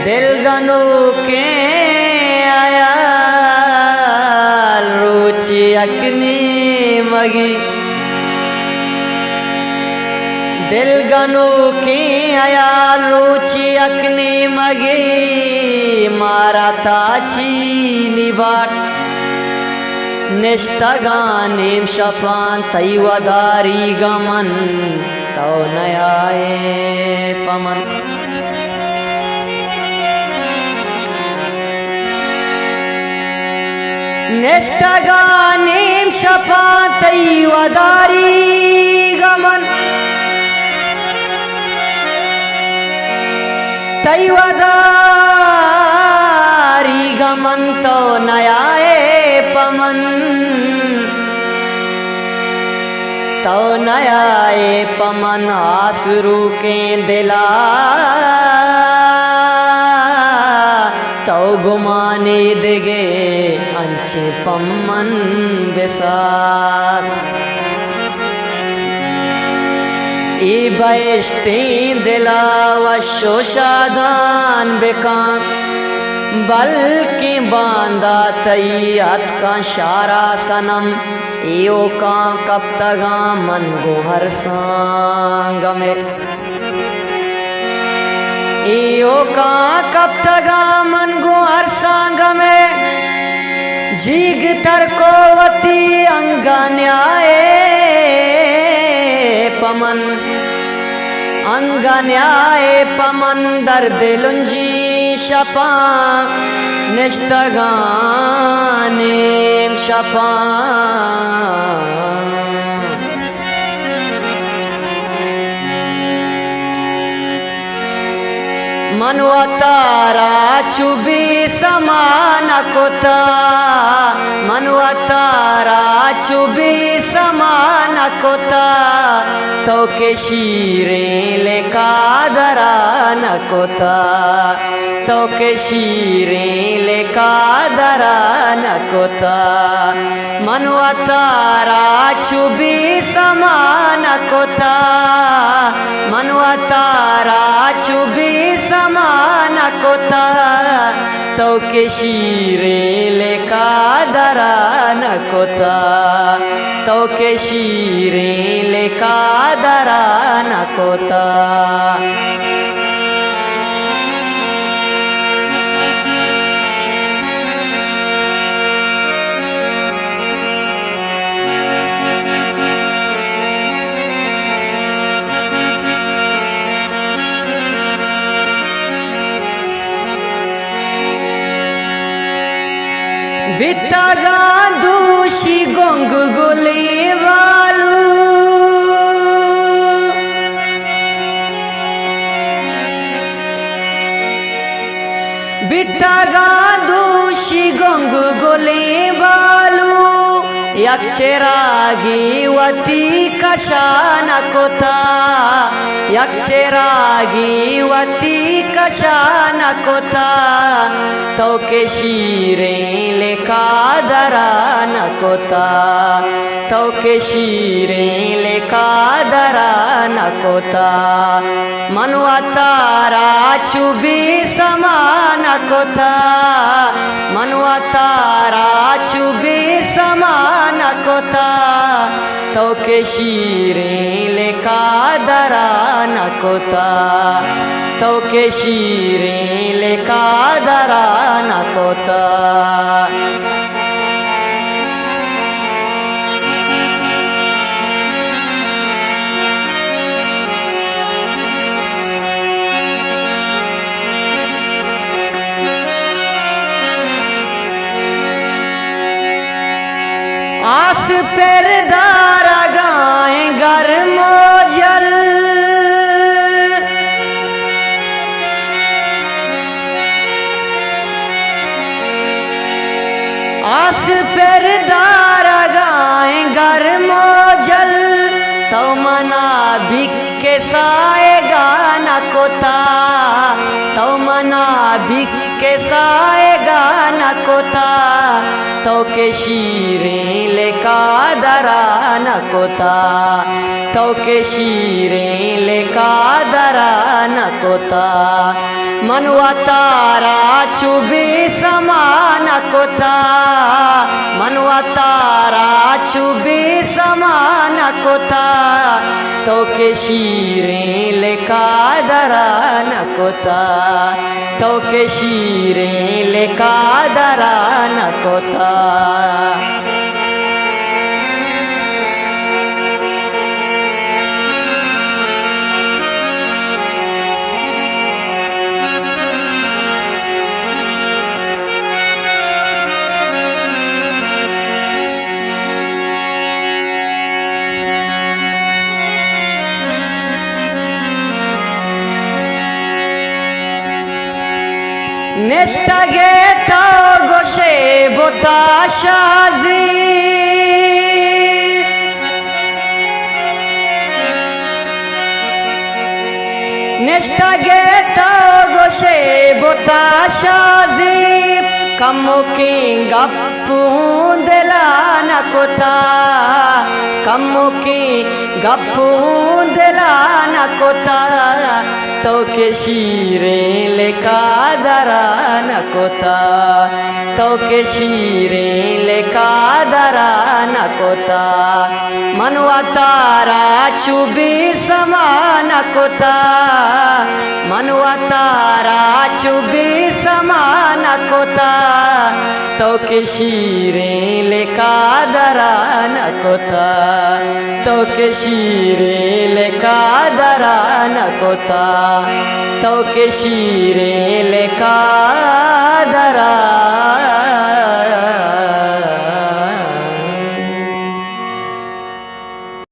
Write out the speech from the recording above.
दिल गनु के आया रुचि अकनी मगी दिल गनु की आया रुचि अकनी मगी मारा ताची निबाट निष्ठगानीम शफान तैवदारी गमन तौ नयाए पमन निष्ठगानीम शफान तैवदारी गमन तैवदारी गमन तो नयाए पमन तो नयाए पमन आसरू के दिला तो घुमाने दिगे अंचे पमन बेसार ई बैश्ती दिला वशोशादान बेकान बल्कि बांदा तैयत का शारा सनम यो का कब तगा मन गो हर सांग में यो का कब तगा मन गो हर सांग में जीग तरकोवती अंगन्याए पमन अंगन्याय पमन दर्द लुंजी शपा निष्ठगानीम शपा मनवतारा चुबी समान कोता मनवतारा चुबी समान कोता तो के शीरे ले कादरा न कोता तो के शीरे ले कादरा न कोता मनवतारा चुबी समान कोता मनवतारा चुबी समान कोता तो के शीरे ले कादरा न कोता तो के शीरे ले कादरा न कोता बितागा दूषी गोंग गोले वालू बितागा दूषी गोंग गोले वालू यक्षरागी वती कशान कोता यक्षरागी वती कशान कोता तो के शीरे ले कादरा न कोता तो के शीरे ले कादरा न कोता मनवतारा चुबी समान कोता मनवतारा चुबी समान कोता तो के शीरे ले कादरा न कोता तो के शीरे ले कादरा न कोता आस पर दारा गाए घर मोजल आस पर दारा गाए घर मोजल तो तो मना भिक्के साएगा न कोता तो मना भिक्के साएगा न कोता तो के शीरें लेका दरा न कोता तो के शीरें लेका दरा न कोता मनवा तारा चुबी समान कोता मनवा तारा चुबी समान कोता तो के शीरें लेका दरा न कोता तो के शीरें लेका दरा न कोता Nestage tago she botashazi Nestage tago she botashazi Kamuki gappu delana kota Kamuki gappu delana kota तो के शीरें लेका दरा न कोता तो के शीरें लेका दरा न कोता मनवा तारा चुबी समान कोता मनवा तारा चुबी समान कोता तो के शीरें लेका दरा न कोता तो के शीरें लेका दरा न कोता तो के शीरें